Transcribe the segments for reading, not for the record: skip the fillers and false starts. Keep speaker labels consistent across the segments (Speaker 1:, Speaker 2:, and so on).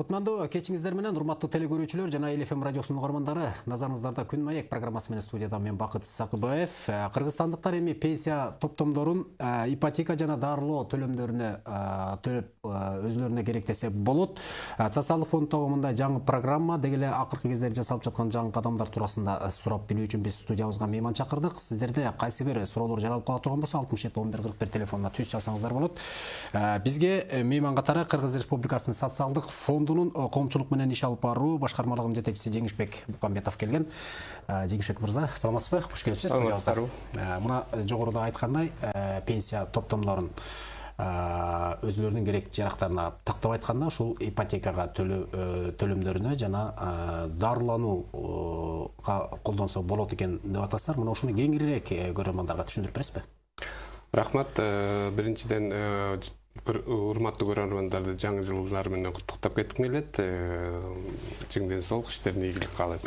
Speaker 1: Кутмандуу кечиңиздер менен урматтуу телекөрүүчүлөр жана Эл ФМ радиосунун угармандары, назарыңыздарда Күн маек программасы менен студияда мен Бакыт Сакыбаев. Кыргызстандыктар эми пенсия топтомдорун ипотека жана дарылоо төлөмдөрүнө төлөп өзүлөрүнө керектесе болот. Социалдык фонддогу мындай жаңы программа дегеле акыркы кездерде жасалып жаткан жаңы кадамдар туурасында сурап билүү үчүн биз студиябызга мейман чакырдык. Сиздерде кайсы бир суроолор жаралып кала турган болсо 67 11 41 телефонуна түз жазсаңыздар болот. Бизге мейман катары Кыргыз Республикасынын социалдык фондунун коомчулук менен иш алып баруу башкармалыгынын жетекчиси Жеңишбек Букамбетов келген. Жеңишбек мырза, саламатсызбы? Куш келипсиз студиябызга. Мына жогоруда айткандай, пенсия топтомдорун өзүлөрүнүн керек жарактарына тактап айтканда, ушул ипотекага төлөмдөрүнө жана дарыланууга колдонсо болот экен деп атасыздар. Мына ушуну кеңирээк көрөрмандарга түшүндүрүп бересизби?
Speaker 2: Рахмат. Биринчиден урматтуу көрөрмандарды жаңы жылдар менен куттуктап кетким келет. Чыңден соолук, иштерине ийгилик каалайм.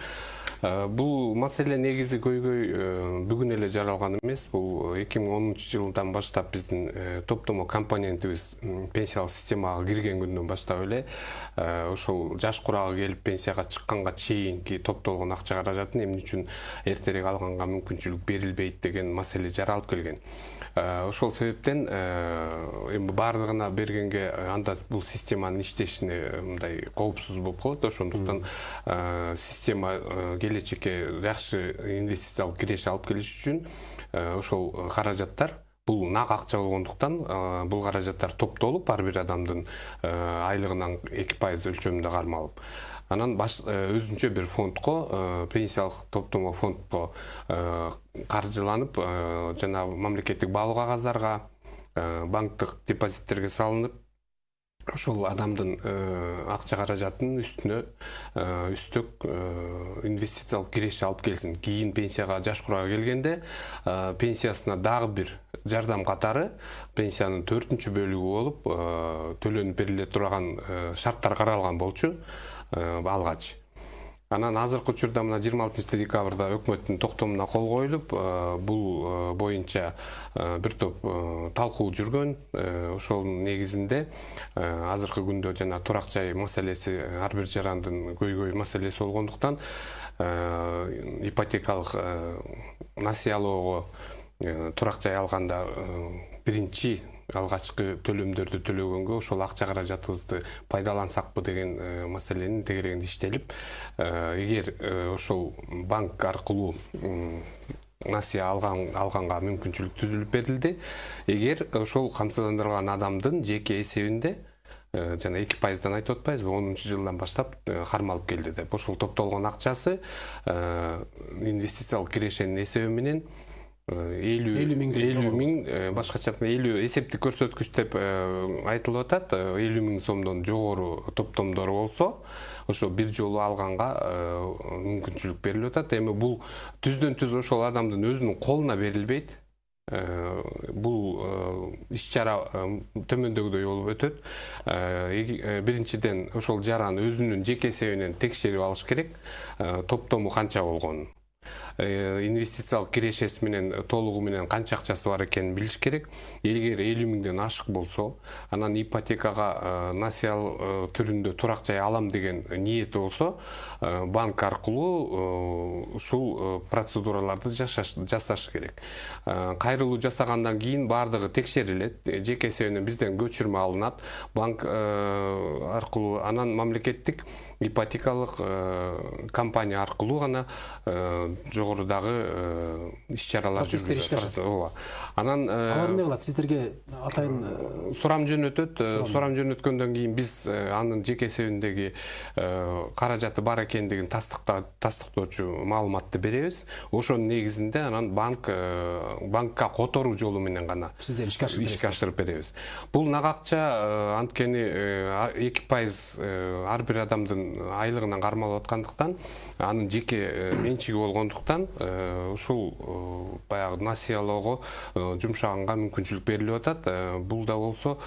Speaker 2: Бул маселе негизи көйгөй бүгүн эле жаралган эмес. Бул 2010-жылдан баштап биздин топтомо компонентибиз пенсиялык системага кирген күндөн баштап эле ошол жаш курагы келип пенсияга чыкканга чейинки топтолгон акча каражатын эмне үчүн эртерээк алганга мүмкүнчүлүк берилбейт деген маселе жаралып келген. Ошол себептен эми бардыгына бергенге анда бул системанын иштешине мындай коопсуз болуп калат. Ошондуктан система келечекке жакшы инвестициялык киреше алып келиш үчүн ошол каражаттар бул нак акча болгондуктан бул каражаттар топтолуп ар бир адамдын айлыгынан 2% өлчөмүндө кармалып, анан өзүнчө бир фондко, пенсиялык топтомо фондко каржыланып, жана мамлекеттик баалуу кагаздарга, банктык депозиттерге салынып, ошол адамдын акча каражатынын үстүнө үстөк инвестициялык киреше алып келсин. Кийин пенсияга жаш курага келгенде пенсиясына дагы бир жардам катары пенсиянын 4-чү бөлүгү болуп төлөнүп бериле турган шарттар каралган болчу алгач. Анан азыркы учурда мына 26 декабрда өкмөттүн токтомуна кол коюлуп, бул боюнча бир топ талкуу жүргөн. Ошонун негизинде азыркы күндө жана турак жай маселеси ар бир жарандын көйгөй маселеси болгондуктан ипотекалык насыялоого турак жай алганда биринчи алгачкы төлөмдөрдү төлөгөнгө ошол акча каражатыбызды пайдалансакпы деген маселенин тегерегинде иштелип, эгер ошол банк аркылуу насыя алганга мүмкүнчүлүк түзүлүп берилди, эгер ошол камсыздандырылган адамдын жеке эсебинде жана 2%дан айтып атпайбызбы, 10-жылдан баштап кармалып келди деп, ошол топтолгон акчасы инвестициялык кирешенин эсеби менен 50 миң, башкача 50 эсептик көрсөткүч деп айтылып атат. 50 миң сомдон жогору топтомдор болсо, ошо бир жолу алганга мүмкүнчүлүк берилип атат. Эми бул түздөн-түз ошол адамдын өзүнүн колуна берилбейт. Бул иш-чара төмөндөгүдөй болуп өтөт. Биринчиден ошол жараны өзүнүн жеке эсебинен текшерип алыш керек, топтому канча болгонун. Инвестициялык кирешеси менен толугу менен канча акчасы бар экенин билиш керек. Эгер 50 миңден ашык болсо, анан ипотекага насыял түрүндө турак жай алам деген ниети болсо, банк аркылуу ушул процедураларды жасаш керек. Кайрылуу жасагандан кийин бардыгы текшерилет, жеке эсебинен бизден көчүрмө алынат, банк аркылуу, анан мамлекеттик ипотекалык компания аркылуу гана жогорудагы иш-чаралар жүргүзүлөт. Анан
Speaker 1: алар эмне кылат? Сиздерге атайын
Speaker 2: сурам жөнөтөт. Сурам жөнөткөндөн кийин биз анын жеке эсебиндеги каражаты бар экендигин тастыктоочу маалыматты беребиз. Ошонун негизинде анан банкка которуу жолу менен гана
Speaker 1: сиздер ишке
Speaker 2: ашырып беребиз. Бул нак акча анткени 2% ар бир адамдын айлыгынан кармалып аткандыктан, анын жеке менчиги болгондуктан ушул баягы насыялоого жумшаганга мүмкүнчүлүк берилип атат. Бул да болсо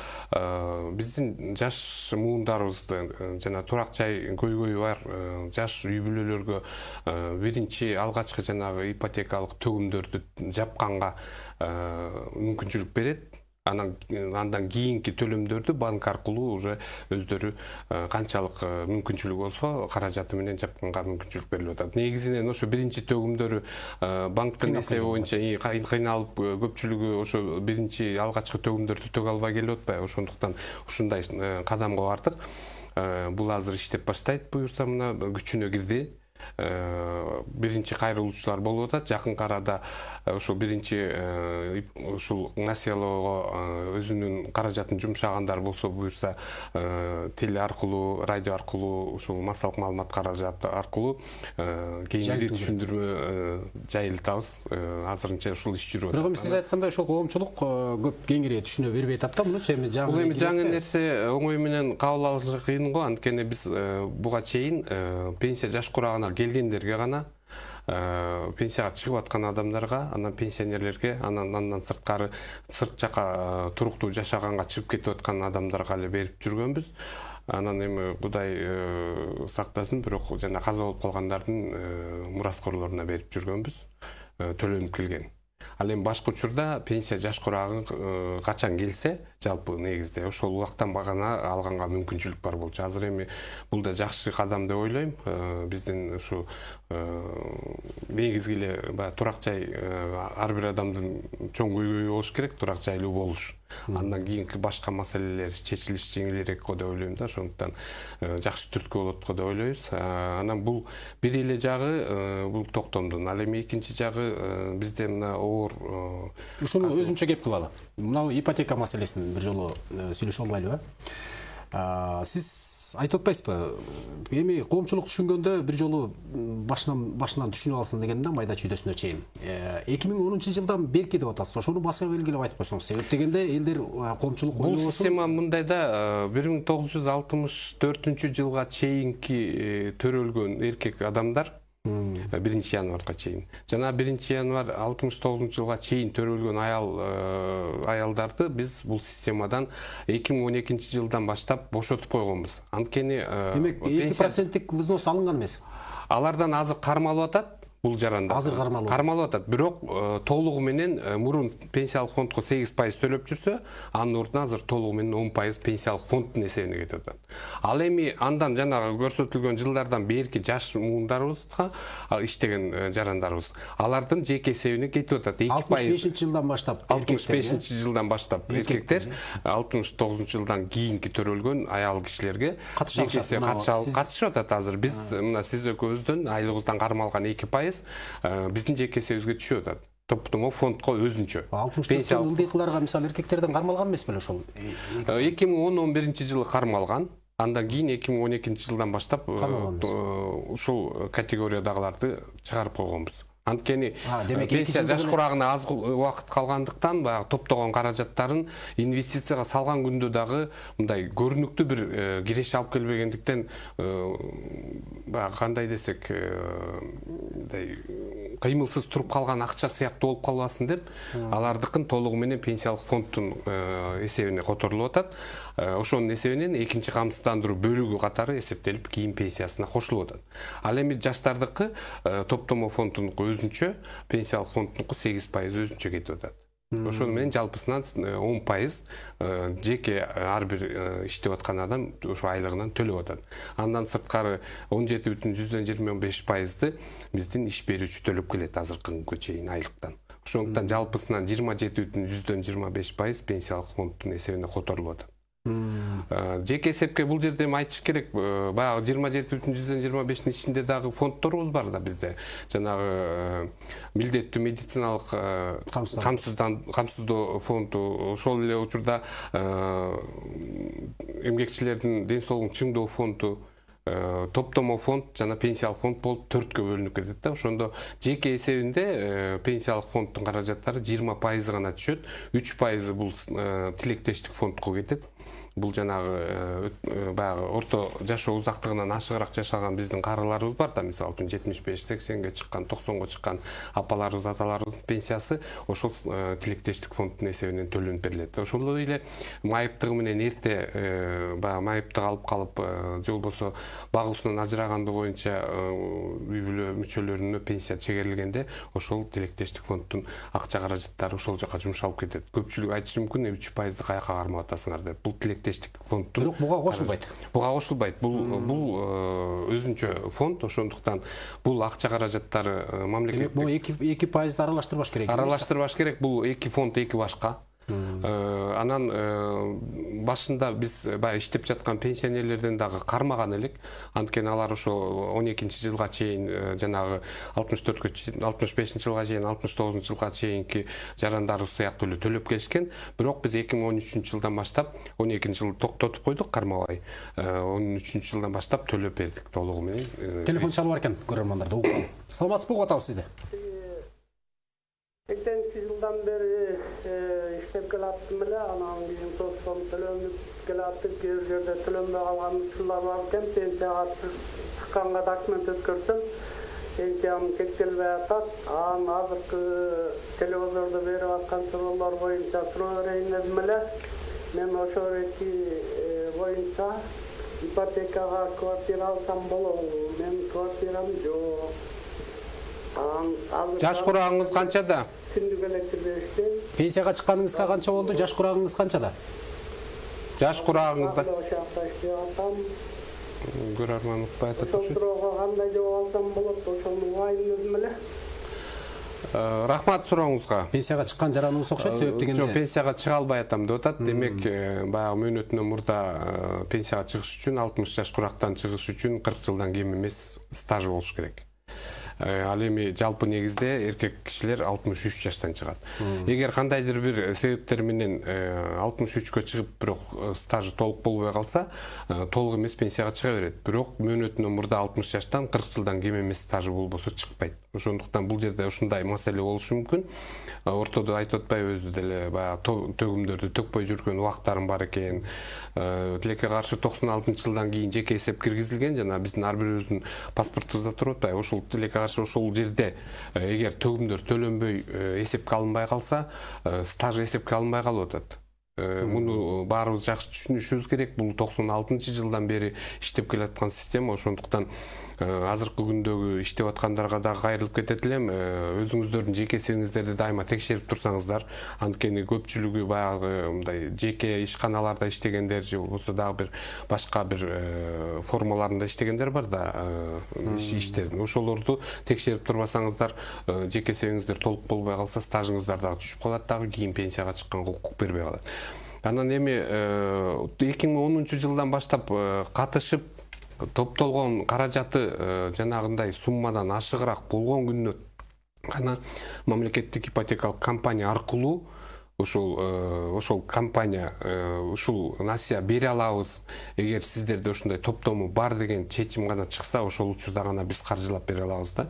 Speaker 2: биздин жаш муундарыбызды жана турак жай көйгөйү бар жаш үй бүлөлөргө биринчи алгачкы жанагы ипотекалык төгүмдөрдү жапканга мүмкүнчүлүк берет. андан кийинки төлөмдөрдү банк аркылуу уже өздөрү канчалык мүмкүнчүлүгү болсо каражаты менен жапканга мүмкүнчүлүк берилип атат. Негизинен ошо биринчи төгүмдөрү банктын эсеби боюнча кыйналып көпчүлүгү ошо биринчи алгачкы төгүмдөрдү төгө албай келип атпайбы. Ошондуктан ушундай кадамга бардык. Бул азыр иштеп баштайт, буюрса мына күчүнө кирди. Биринчи кайрылуучулар болуп атат. Жакынкы арада ошол биринчи ушул насыялоого өзүнүн каражатын жумшагандар болсо, буюрса теле аркылуу, радио аркылуу, ушул массалык маалымат каражаты аркылуу кийинки түшүндүрмө жайылтабыз. Азырынча ушул иш жүрүп атат.
Speaker 1: Бирок сиз айткандай ошол коомчулук көп кеңири түшүнө бербей атат да мунучу.
Speaker 2: Бул эми жаңы нерсе оңой менен кабыл алыш кыйын го. Анткени биз буга чейин пенсия жаш курагына келгендерге гана, пенсияга чыгып аткан адамдарга, анан пенсионерлерге, андан сырткары сырт жака туруктуу жашаганга чыгып кетип аткан адамдарга эле берип жүргөнбүз. Анан эми Кудай сактасын, бирок жана каза болуп калгандардын мураскорлоруна берип жүргөнбүз, төлөнүп келген. Ал эми башка учурда пенсия жаш курагы качан келсе, жалпы негизде ошол убактан гана алганга мүмкүнчүлүк бар болчу. Азыр эми бул да жакшы кадам деп ойлойм. Биздин ушу негизги эле баягы турак жай ар бир адамдын чоң көйгөйү болуш керек, турак жайлуу болуш. Андан кийинки башка маселелер чечилиш жеңилирээк го деп ойлойм да. Ошондуктан жакшы түрткү болот го деп ойлойбуз. Анан бул бир эле жагы бул токтомдун. Ал эми экинчи жагы бизде мына оор
Speaker 1: ушуну өзүнчө кеп кылалы. Мына ипотека маселесин бир жолу сүйлөшүп албайлыбы? Сиз айтып атпайсызбы? Эми коомчулук түшүнгөндө бир жолу башынан түшүнүп алсын дегенде майда чүйдөсүнө чейин. 2010 жылдан берки деп атасыз. Ошону баса белгилеп айтып койсоңуз. Себеп дегенде элдер коомчулук
Speaker 2: бул система мындай да, 1964 жылга чейинки төрөлгөн эркек адамдар 1 январга чейин. Жана 1 январ 69 жылга чейин төрөлгөн аялдарды биз бул системадан 2012 жылдан баштап бошотуп койгонбуз. Анткени
Speaker 1: демек 2% взнос алынган эмес.
Speaker 2: Алардан азыр кармалып атат. Бул жаранда
Speaker 1: азыр
Speaker 2: кармалып атат. Бирок толугу менен мурун пенсиялык фондко 8% төлөп жүрсө, анын ордуна азыр толугу менен 10% пенсиялык фонддун эсебине кетип атат. Ал эми андан жанагы көрсөтүлгөн жылдардан берки жаш муундарыбызга иштеген жарандарыбыз, алардын жеке эсебине кетип атат.
Speaker 1: 65 жылдан баштап
Speaker 2: 65 жылдан баштап эркектер, 69 жылдан кийинки төрөлгөн аял кишилерге жеке эсеп катышып атат. Азыр биз мына сиз экөөбүздөн айлыгыбыздан кармалган 2% биздин жеке эсебибизге түшүп атат. Топтомо фондко өзүнчө.
Speaker 1: 64 ылдыйкыларга мисалы эркектерден кармалган эмес беле ошол?
Speaker 2: 2010-11 жылы кармалган. Андан кийин 2012 жылдан баштап ушул категориядагыларды чыгарып койгонбуз. Анткени пенсия жаш курагына аз убакыт калгандыктан баягы топтогон каражаттарын инвестицияга салган күндө дагы мындай көрүнүктүү бир киреше алып келбегендиктен баягы кандай десек мындай кыймылсыз туруп калган акча сыяктуу болуп калбасын деп алардыкын толугу менен пенсиялык фонддун эсебине которулуп атат. Ошонун эсебинен экинчи камсыздандыруу бөлүгү катары эсептелип кийин пенсиясына кошулуп атат. Ал эми жаштардыкы топтомо фондунуку өзүнчө, пенсиялык фондунуку 8% өзүнчө кетип атат. Ошону менен жалпысынан 10% жеке ар бир иштеп аткан адам ошо айлыгынан төлөп атат. Андан сырткары 17,25%ды биздин иш берүүчү төлөп келет азыркы күнгө чейин айлыктан. Ошондуктан жалпысынан 27,25% пенсиялык фонддун эсебине которулуп атат. Жеке эсепке бул жерде айтыш керек, баягы 27,25-тин ичинде дагы фонддорубуз бар да бизде. Жанагы милдеттүү медициналык камсыздоо фонду, ошол эле учурда эмгекчилердин ден соолугун чыңдоо фонду, топтомо фонд жана пенсиялык фонд болуп 4кө бөлүнүп кетет да. Ошондо жеке эсебинде пенсиялык фонддун каражаттары 20% гана түшөт. 3% бул тилектештик фондко кетет. бул жанагы баягы орто жашоо узактыгынан ашыгыраак жашаган биздин карыларыбыз бар да, мисалы үчүн 75-80ге чыккан, 90го чыккан апаларыбыз, аталарыбыздын пенсиясы ошол тилектештик фондунун эсебинен төлөнүп берилет. Ошол эле майыптыгы менен эрте баягы майыптык алып калып же болбосо багуусунан ажырагандыгы боюнча үй бүлө мүчөлөрүнө пенсия чегерилгенде ошол тилектештик фонддун акча каражаттары ошол жака жумшалып кетет. Көпчүлүк айтышы мүмкүн 3% каяка кармап атасыңар деп. Бул тилектештик фонддун
Speaker 1: бирок буга кошулбайт.
Speaker 2: Буга кошулбайт. Бул өзүнчө фонд, ошондуктан бул акча каражаттары мамлекеттик.
Speaker 1: Бул 2% аралаштырбаш керек.
Speaker 2: Аралаштырбаш керек. Бул эки фонд эки башка. Анан башында биз баягы иштеп жаткан пенсионерлерден дагы кармаган элек. Анткени алар ошо 12-жылга чейин жанагы 64-кө 65-жылга чейин 69-жылга чейинки жарандарыбыз сыяктуу эле төлөп келишкен. Бирок биз 2013-жылдан баштап 12-жыл токтотуп койдук кармабай. 13-жылдан баштап төлөп бердик толугу менен.
Speaker 1: Телефон чалып бар экен көрөрмандар. Саламатсызбы, угатабыз сизди.
Speaker 3: 80-жылдан бeri işlep gelattım bile, anam bizim dostum төлөнүп gelатtık, bir yerde төлönmey kalgan yıllar varken, pensiyaga çıkkanга dokument ötkürsün, pensiyam çekilmey atat, azırkı televizorda berip atkan sorular boyunca soruvereyim dedim bile, men oşo reti boyunca ipotekaga kvartira alsam bolom, men kvartiram jok.
Speaker 2: Жаш курагыңыз канчада?
Speaker 1: Пенсияга чыкканыңызга канча болду? Жаш курагыңыз канчада?
Speaker 2: Жаш курагыңызда көрөрман укпай атат ошо.
Speaker 3: Кандай жооп алсам болот, ошону уайымдадым эле.
Speaker 2: Рахмат сурооңузга.
Speaker 1: Пенсияга чыккан жараныңыз окшойт, себеп дегенде.
Speaker 2: Жок, пенсияга чыга албай атам деп атат. Демек, баягы мөөнөтүнөн мурда пенсияга чыгыш үчүн 60 жаш курактан чыгыш үчүн 40 жылдан кем эмес стажы болуш керек. Ал эми жалпы негизде эркек кишилер 63 жаштан чыгат. Эгер кандайдыр бир себептер менен 63кө чыгып, бирок стажы толук болбой калса, толук эмес пенсияга чыга берет. Бирок мөөнөтүнөн мурда 60 жаштан 40 жылдан кем эмес стажы болбосо чыкпайт. Ошондуктан бул жерде ушундай маселе болушу мүмкүн. Ортодо айтып атпайбы, өзү деле баягы төгүмдөрдү төкпөй жүргөн убактарым бар экен. Тилекке каршы 96-жылдан кийин жеке эсеп киргизилген, жана биздин ар бирибиздин паспортубузда туруп атпайбы. Ошол тилекке каршы ошол жерде эгер төгүмдөр төлөнбөй эсепке алынбай калса, стаж эсепке алынбай калып атат. Муну баарыбыз жакшы түшүнүшүбүз керек. Бул 96-жылдан бери иштеп келаткан система, ошондуктан азыркы күндөгү иштеп аткандарга дагы кайрылып кетет элем. Өзүңүздөрдүн жеке эсебиңиздерди дайыма текшерип турсаңыздар, анткени көпчүлүгү баягы мындай жеке ишканаларда иштегендер же болбосо дагы бир башка бир формаларында иштегендер бар да, иштердин. Ошолорду текшерип турбасаңыздар, жеке эсебиңиздер толук болбой калса, стажыңыздар дагы түшүп калат дагы, кийин пенсияга чыкканга укук бербей калат. Анан эми 2010-жылдан баштап катышып топтолгон каражаты жанагындай суммадан ашыгыраак болгон күндө гана мамлекеттик ипотекалык компания аркылуу ошол компания ушул насыя бере алабыз. Эгер сиздерде ошондой топтому бар деген чечим гана чыкса, ошол учурда гана биз каржылап бере алабыз да.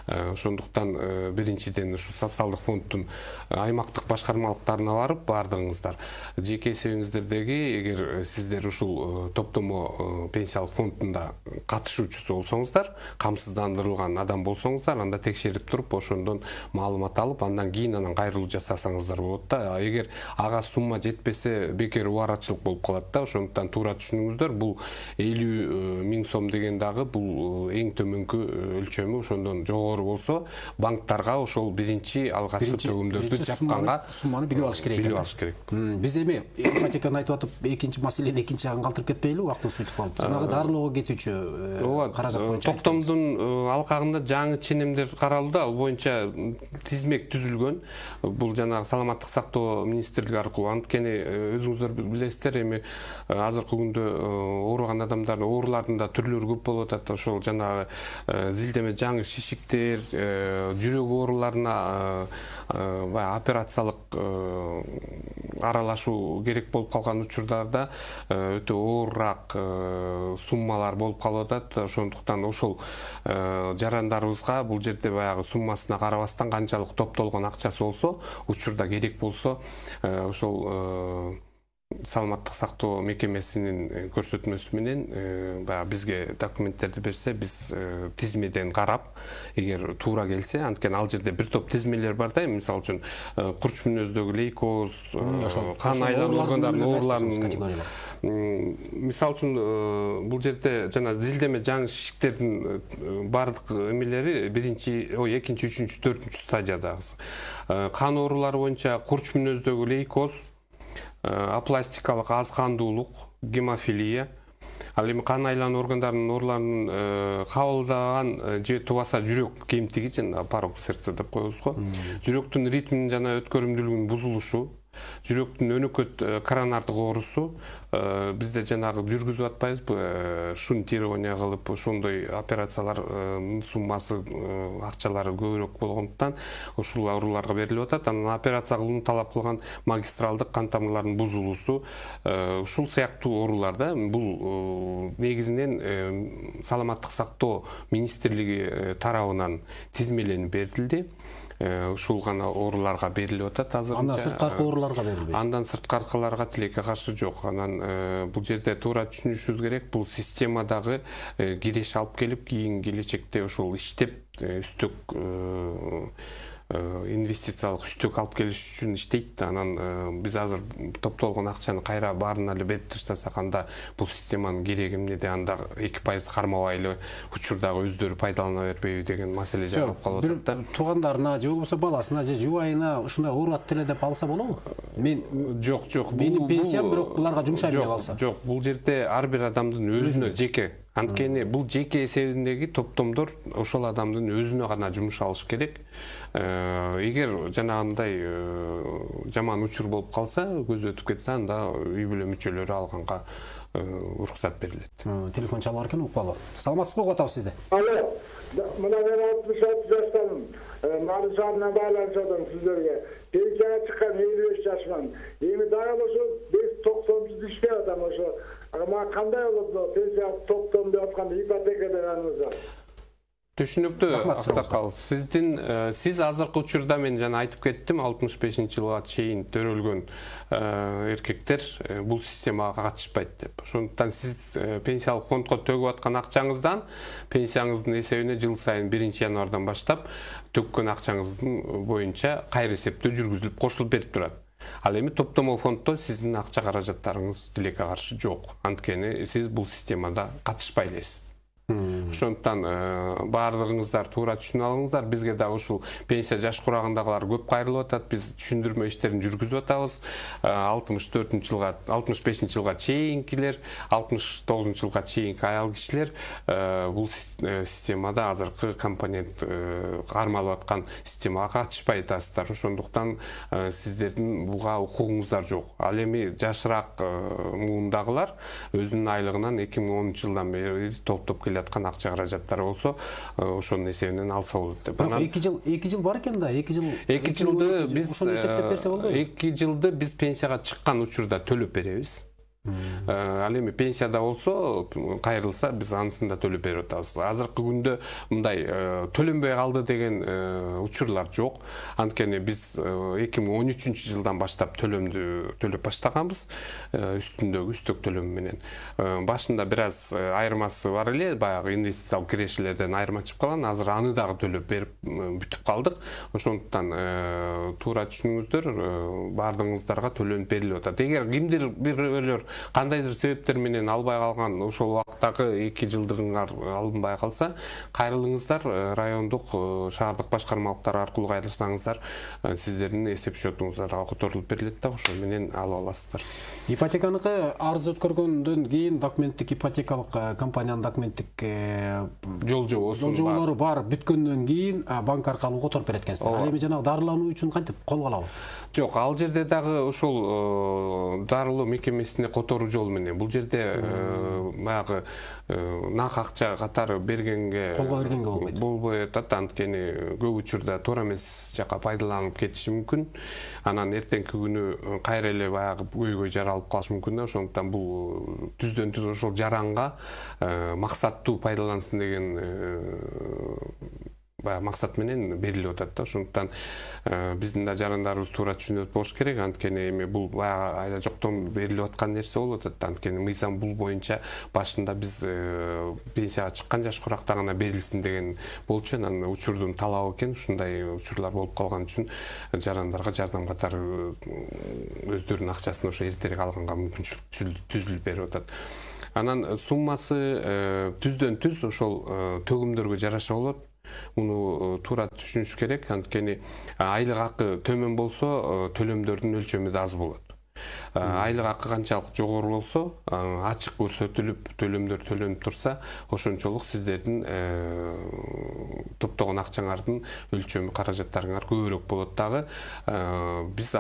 Speaker 2: Ошондуктан биринчиден ушу социалдык фонддун аймактык башкармалыктарына барып, бардыгыңыздар жеке эсебиңиздердеги, эгер сиздер ушул топтому пенсиялык фондунда катышуучусу болсоңуздар, камсыздандырылган адам болсоңуздар, анда текшерип туруп, ошондон маалымат алып, андан кийин анан кайрылуу жасасаңыздар болот да. Эгер ага сумма жетпесе, бекер убарачылык болуп калат да. Ошондуктан туура түшүнүңүздөр. Бул 50 000 сом деген дагы бул эң төмөнкү өлчөмү. Ошондон жогору болсо, банктарга ошол биринчи алгачкы төгүмдөрдү жапканга
Speaker 1: сумманы билип алыш керек.
Speaker 2: Билип алыш керек.
Speaker 1: Биз эми ипотеканы айтып атып, экинчи маселени экинчи жагын калтырып кетпейли, убактыбыз бүтүп калып. Жанагы дарылоого кетүүчү каражат боюнча.
Speaker 2: Токтомдун алкагында жаңы ченемдер каралды. Ал боюнча тизмек түзүлгөн. Бул жанагы саламаттык сактоо министрлиги аркылуу. Анткени өзүңүздөр билесиздер, эми азыркы күндө ооруган адамдардын, оорулардын да түрлөрү көп болуп атат. Ошол жанагы зилдеме жаңы шишиктер, жүрөк ооруларына операциялык аралашуу керек болуп калган учурдарда өтө оорураак суммалар болуп калып атат. Ошондуктан ошол жарандарыбызга бул жерде баягы суммасына карабастан канчалык топтолгон акчасы болсо, учурда керек болсо, ошол саламаттык сактоо мекемесинин көрсөтмөсү менен баягы бизге документтерди берсе, биз тизмеден карап, эгер туура келсе, анткени ал жерде бир топ тизмелер бар да, мисалы үчүн курч мүнөздөгү лейкоз, кан айлануу органдарынын ооруларынын мисалы үчүн бул жерде жана зилдеме жаңы шишиктердин бардык эмелери экинчи, үчүнчү, төртүнчү стадиядагысы. Кан оорулары боюнча курч мүнөздөгү лейкоз, апластикалык аз кандуулук, гемофилия, ал эми кан айлануу органдарынын ооруларын кабылдаган же тубаса жүрөк кемтиги, жана порог сердца деп коебуз го. Жүрөктүн ритминин жана өткөрүмдүүлүгүнүн бузулушу, жүрөктүн өнөкөт коронардык оорусу, бизде жанагы жүргүзүп атпайбызбы, шунтирование кылып, ошондой операциялардын суммасы, акчалары көбүрөөк болгондуктан ушул ооруларга берилип атат. Анан операция кылууну талап кылган магистралдык кан тамырларынын бузулуусу, ушул сыяктуу ооруларда бул негизинен саламаттык сактоо министрлиги тарабынан тизмеленип берилди. Ушул гана ооруларга берилип атат азырынча.
Speaker 1: Андан сырткаркы ооруларга берилбейт. Андан
Speaker 2: сырткаркыларга тилекке каршы жок. Анан бул жерде туура түшүнүшүбүз керек, бул системадагы киреш алып келип, кийин келечекте ошол иштеп үстөк инвестициялык үстөк алып келиш үчүн иштейт. Анан биз азыр топтолгон акчаны кайра баарын эле берип таштасак, анда бул системанын кереги эмнеде, анда 2% кармабайлы учурдагы өздөрү пайдалана бербейби деген маселе жагып калып атат да.
Speaker 1: Туугандарына же болбосо баласына же жубайына ушундай оорубат деле деп алса болобу?
Speaker 2: Жок.
Speaker 1: Менин пенсиям бирок буларга жумшалбай калса.
Speaker 2: Жок, бул жерде ар бир адамдын өзүнө жеке. Анткени бул жеке эсебиндеги топтомдор ошол адамдын өзүнө гана жумшалыш керек. Эгер жанагындай жаман учур болуп калса, көз өтүп кетсе, анда үй бүлө мүчөлөрү алганга уруксат берилет.
Speaker 1: Телефон чалып баркен, укпалуу. Саламатсызбы, угуп атабыз сизди.
Speaker 4: Алло, мына мен 66 жаштамын. Малышарына байланышадым сиздерге. Пенсияга чыккан 55 жашман. Эми дагы ошо 5-90 иштеп атам ошо. Ама кандай болот пенсия топтом деп атканда ипотека дегенибиз?
Speaker 2: Түшүнүктүү, Аксакал. Сиз азыркы учурда мен жана айтып кеттим, 65-жылга чейин төрөлгөн эркектер бул системага катышпайт деп. Ошондуктан сиз пенсиялык фондко төгүп аткан акчаңыздан пенсияңыздын эсебине жыл сайын 1-январдан баштап төккөн акчаңыздын боюнча кайра эсептөө жүргүзүлүп кошулуп берип турат. Ал эми топтомо фонддо сиздин акча каражаттарыңыз тилекке каршы жок. Анткени сиз бул системада катышпай элесиз. Ошондуктан баардыгыңыздар туура түшүнүп алыңыздар. Бизге да ушул пенсия жаш курагындагылар көп кайрылып атат. Биз түшүндүрмө иштерин жүргүзүп атабыз. 65-жылга чейинкилер, 69-жылга чейинки аял кишилер бул системада азыркы компонент кармалып аткан системага катышпай атасыздар. Ошондуктан сиздердин буга укугуңуздар жок. Ал эми жашыраак муундагылар өзүнүн айлыгынан 2010-жылдан бери топтоп аткан акча каражаттары болсо, ошонун эсебинен алса болот деп.
Speaker 1: Бирок 2 жыл бар экен да, 2
Speaker 2: жылды биз
Speaker 1: ошону эсептеп берсе болбойбу?
Speaker 2: 2 жылды биз пенсияга чыккан учурда төлөп беребиз. Ал эми пенсияда болсо, кайрылса биз анысын да төлөп берип атабыз. Азыркы күндө мындай төлөнбөй калды деген учурлар жок. Анткени биз 2013-жылдан баштап төлөп баштаганбыз, үстүндөгү үстөк төлөм менен. Башында бир аз айырмасы бар эле, баягы инвестициялык кирешелерден айырмачып калган. Азыр аны дагы төлөп берип бүтүп калдык. Ошондуктан туура түшүнүңүздөр, баардыгыңыздарга төлөнүп берилип атат. Эгер кимдир бирөөлөр кандайдыр себептер менен албай калган, ошол убактагы 2 жылдыгыңар алынбай калса, кайрылыңыздар, райондук, шаардык башкармалыктар аркылуу кайрылсаңыздар, сиздердин эсеп счетуңуздарга которулуп берилет да, ошол менен алып аласыздар.
Speaker 1: Ипотеканыкы арыз өткөргөндөн кийин документтик ипотекалык компаниянын документтик жолжоболору бар бүткөндөн кийин банк аркылуу которуп берет экенсиздер. Ал эми жанагы дарылануу үчүн кантип кол калабы?
Speaker 2: Жок, ал жерде дагы ошол дарылоо мекемесине которуу жолу менен. Бул жерде баягы нак акча катары бергенге
Speaker 1: колго бергенге болбойт.
Speaker 2: Болбой атат, анткени көп учурда туура эмес жака пайдаланып кетиши мүмкүн. Анан эртеңки күнү кайра эле баягы көйгөй жаралып калышы мүмкүн да. Ошондуктан бул түздөн түз ошол жаранга максаттуу пайдалансын деген максат менен берилип атат да. Ошондуктан биздин да жарандарыбыз туура түшүнүп болуш керек. Анткени эми бул баягы айда жоктон берилип аткан нерсе болуп атат. Анткени мыйзам бул боюнча башында биз пенсияга чыккан жаш куракта гана берилсин деген болчу. Анан учурдун талабы экен, ушундай учурлар болуп калган үчүн жарандарга жардам катары өздөрүнүн акчасын ошо эртерээк алганга мүмкүнчүлүк түзүлүп берип атат. Анан суммасы түздөн түз ошол төгүмдөргө жараша болот. Муну туура түшүнүш керек. Анткени айлык акы төмөн болсо төлөмдөрдүн өлчөмү да аз болот. Айлык акы канчалык жогору болсо, ачык көрсөтүлүп төлөмдөр төлөнүп турса, ошончолук сиздердин топтогон акчаңардын өлчөмү, каражаттарыңар көбүрөөк болот дагы. Биз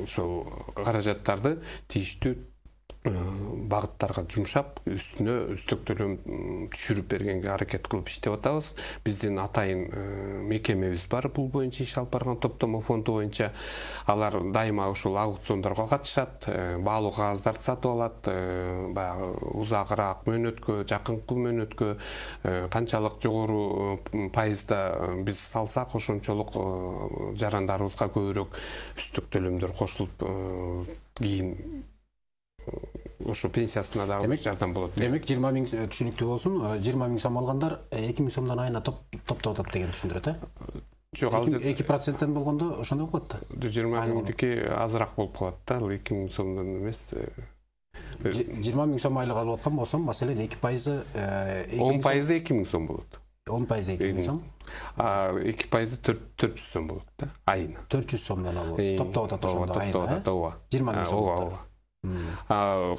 Speaker 2: ошол каражаттарды тийиштүү багыттарга жумшап, үстүнө үстүк төлөм түшүрүп бергенге аракет кылып иштеп атабыз. Биздин атайын мекемебиз бар бул боюнча иш алып барган топтомо фонду боюнча. Алар дайыма ушул аукциондорго катышат, баалуу кагаздарды сатып алат, баягы узагыраак мөөнөткө, жакынкы мөөнөткө канчалык жогору пайызда биз салсак, ошончолук жарандарыбызга көбүрөөк үстүк төлөмдөр кошулуп, кийин ошо пенсиясына дагы жардам болот.
Speaker 1: Демек 20 миң түшүнүктүү болсун, 20 миң сом алгандар 2 миң сомдон айына топтоп атат деген түшүндүрөт,
Speaker 2: Жок, ал
Speaker 1: 2%-тен болгондо ошондой болот да.
Speaker 2: 20 миңдики азыраак болуп калат да, ал 2 миң сомдон эмес.
Speaker 1: 20 миң сом айлык алып аткан болсом, маселен 2%,
Speaker 2: 10% 2 миң сом болот.
Speaker 1: 10% 2 миң сом.
Speaker 2: 2% 400 сом болот да, айына.
Speaker 1: 400 сомдон алып топтоп атат ошондо айына. 20 миң сом.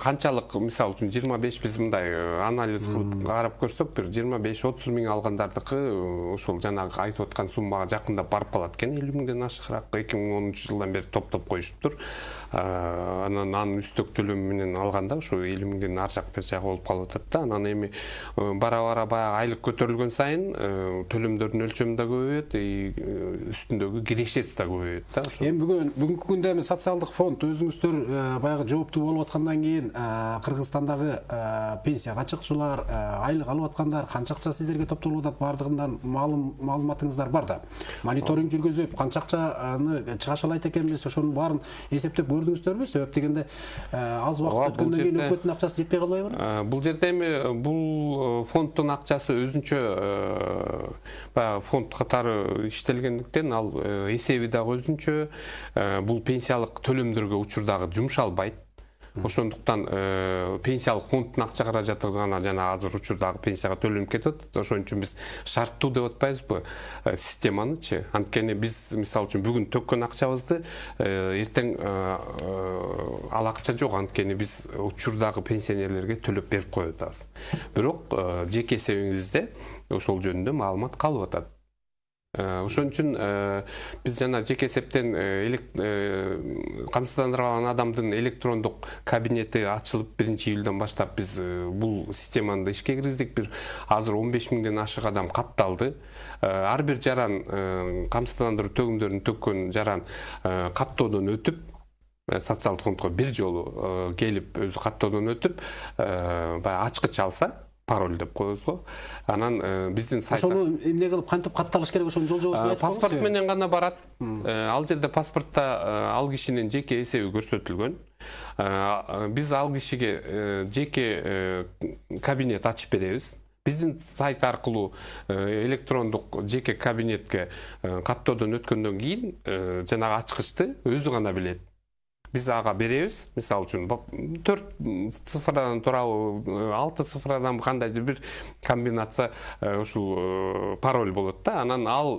Speaker 2: Канчалык, мисалы үчүн 25 биз мындай анализ кылып карап көрсөк, бир 25-30 миң алгандардыкы ошол жанагы айтып аткан суммага жакындап барып калат экен. 50 миңден ашыгыраак 2010 жылдан бери топтоп коюшуптур. Анан анын үстөк төлөмү менен алганда ошо 50 миңден ар жак бер жагы болуп калып атат да. Анан эми бара-бара баягы айлык көтөрүлгөн сайын төлөмдөрдүн өлчөмү да көбөйөт, үстүндөгү кирешеси да көбөйөт да.
Speaker 1: Эми бүгүнкү күндө эми социалдык фонд өзүңүздөр баягы жооптуу болуп аткандан кийин Кыргызстандагы пенсияга чыкчулар, айлык алып аткандар канча акча сиздерге топтолуп атат, бардыгынан маалыматыңыздар бар да. Мониторинг жүргүзүп, канча акчаны чыгашалайт экенбиз, ошонун баарын эсептеп көрдүңүздөрбү? Себеп дегенде аз убакыт өткөндөн кийин өкмөттүн акчасы жетпей калбайбы?
Speaker 2: Бул жерде эми бул фонддун акчасы өзүнчө баягы фонд катары иштелгендиктен ал эсеби дагы өзүнчө, бул пенсиялык төлөмдөргө учурдагы жумшалбайт. Ошондуктан пенсиялык фонддун акча каражаты гана жана азыр учурдагы пенсияга төлөнүп кетип атат. Ошон үчүн биз шарттуу деп атпайбызбы системанычы. Анткени биз мисалы үчүн бүгүн төккөн акчабызды эртең ал акча жок. Анткени биз учурдагы пенсионерлерге төлөп берип коюп атабыз. Бирок жеке эсебиңизде ошол жөнүндө маалымат калып атат. Ошон үчүн биз жана жеке эсептен камсыздандырылган адамдын электрондук кабинети ачылып 1-июлдан баштап биз бул системаны да ишке киргиздик. Бир азыр 15 миңден ашык адам катталды. Ар бир жаран камсыздандыруу төгүмдөрүн төккөн жаран каттоодон өтүп, социалдык фондко бир жолу келип өзү каттоодон өтүп, баягы ачкыч алса, пароль деп коебуз го. Анан биздин сайтта
Speaker 1: ошону эмне кылып кантип катталыш керек, ошонун жол-жобосун айтып
Speaker 2: паспорт менен гана барат. Ал жерде паспортто ал кишинин жеке эсеби көрсөтүлгөн. Биз ал кишиге жеке кабинет ачып беребиз. Биздин сайт аркылуу электрондук жеке кабинетке каттоодон өткөндөн кийин жанагы ачкычты өзү гана билет. Биз ага беребиз. Мисалы үчүн 4 цифрадан турабы, 6 цифрадан кандайдыр бир комбинация ушул пароль болот да. Анан ал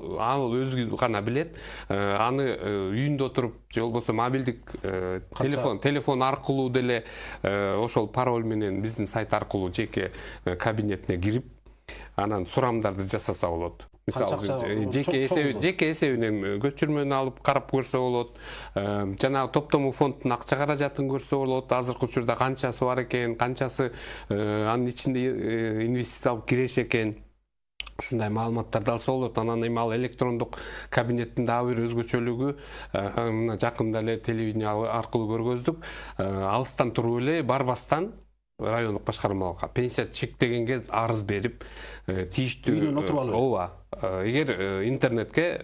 Speaker 2: өзү гана билет. Аны үйүндө отуруп, же болбосо мобилдик телефон аркылуу деле ошол пароль менен биздин сайт аркылуу жеке кабинетине кирип, анан сурамдарды жасаса болот. Мисалы жеке эсебинен көчүрмөнү алып карап көрсө болот. Жанагы топтому фонддун акча каражатын көрсө болот. Азыркы учурда канчасы бар экен, канчасы анын ичинде инвестициялык киреш экен. Ушундай маалыматтарды алса болот. Анан эми ал электрондук кабинеттин дагы бир өзгөчөлүгү, мына жакында эле телевидение аркылуу көргөздүк. Алыстан туруп эле барбастан райондук башкармалыкка пенсия чектегенге арыз берип тийиштүү
Speaker 1: үйүнөн отуруп алып
Speaker 2: ооба эгер интернетке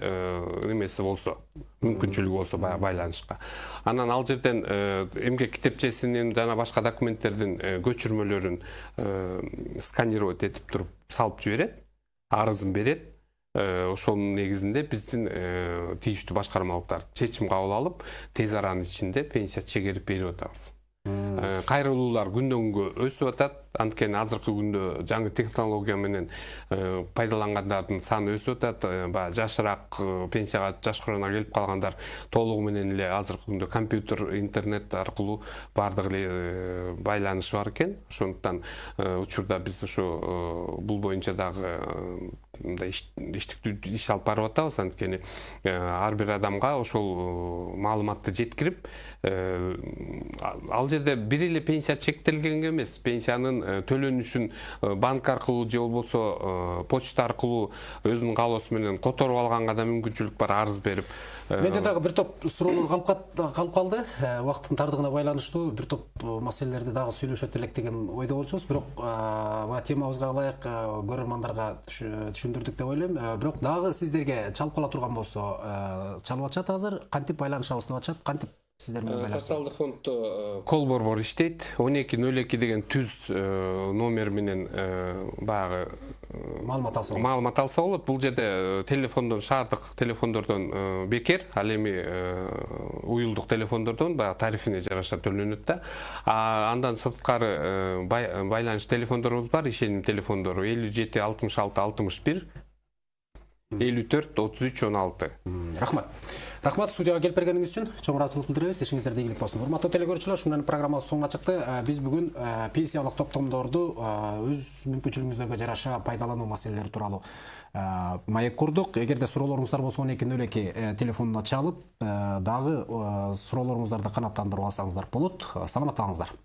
Speaker 2: немеси болсо мүмкүнчүлүгү болсо байланышка анан ал жерден эмгек китепчесинин жана башка документтердин көчүрмөлөрүн сканировать этип туруп салып жиберет арызын берет ошонун негизинде биздин тийиштүү башкармалыктар чечим кабыл алып тез аранын ичинде пенсия чегерип берип атабыз. Кайрылуулар күндөн күнгө өсүп атат. Анткени азыркы күндө жаңы технология менен пайдалангандардын саны өсүп атат. Баягы жашыраак пенсияга жаш курана келип калгандар толугу менен эле азыркы күндө компьютер, интернет аркылуу бардыгы эле байланышы бар экен. Ошондуктан учурда биз ошо бул боюнча дагы иштиктүү иш алып барып атабыз. Анткени ар бир адамга ошол маалыматты жеткирип ал жерде бир эле пенсия чектелгенге эмес, пенсиянын төлөнүшүн банк аркылуу же болбосо почта аркылуу өзүнүн каалоосу менен которуп алганга да мүмкүнчүлүк бар, арыз берип.
Speaker 1: Менде дагы бир топ суроолор калып калды. Убакыттын тардыгына байланыштуу бир топ маселелерди дагы сүйлөшөт элек деген ойдо болчубуз. Бирок баягы темабызга ылайык көрөрмандарга түшүндүрдүк деп ойлойм. Бирок дагы сиздерге чалып кала турган болсо, чалып атышат азыр. Кантип байланышабыз деп атышат? Кантип сиздер менен байланышат?
Speaker 2: Социалдык фонддо кол борбор иштейт. 1202 деген түз номер менен баягы маалымат алса болот. Бул жерде телефондон, шаардык телефондордон бекер, ал эми уюлдук телефондордон баягы тарифине жараша төлөнөт да. Андан сырткары байланыш телефондорубуз бар, ишеним телефондору 57 66 61 54 33 16.
Speaker 1: Рахмат студияга келип бергениңиз үчүн чоң ыраазычылык билдиребиз. Ишиңиздерде ийгилик болсун. Урматтуу телекөрүүчүлөр, ушун менен программабыз соңуна чыкты. Биз бүгүн пенсиялык топтомдорду өз мүмкүнчүлүгүңүздөргө жараша пайдалануу маселелери тууралуу маек курдук. Эгерде суроолоруңуздар болсо 1202 телефонуна чалып, дагы суроолоруңуздарды канааттандырып алсаңыздар болот. Саламатта калыңыздар.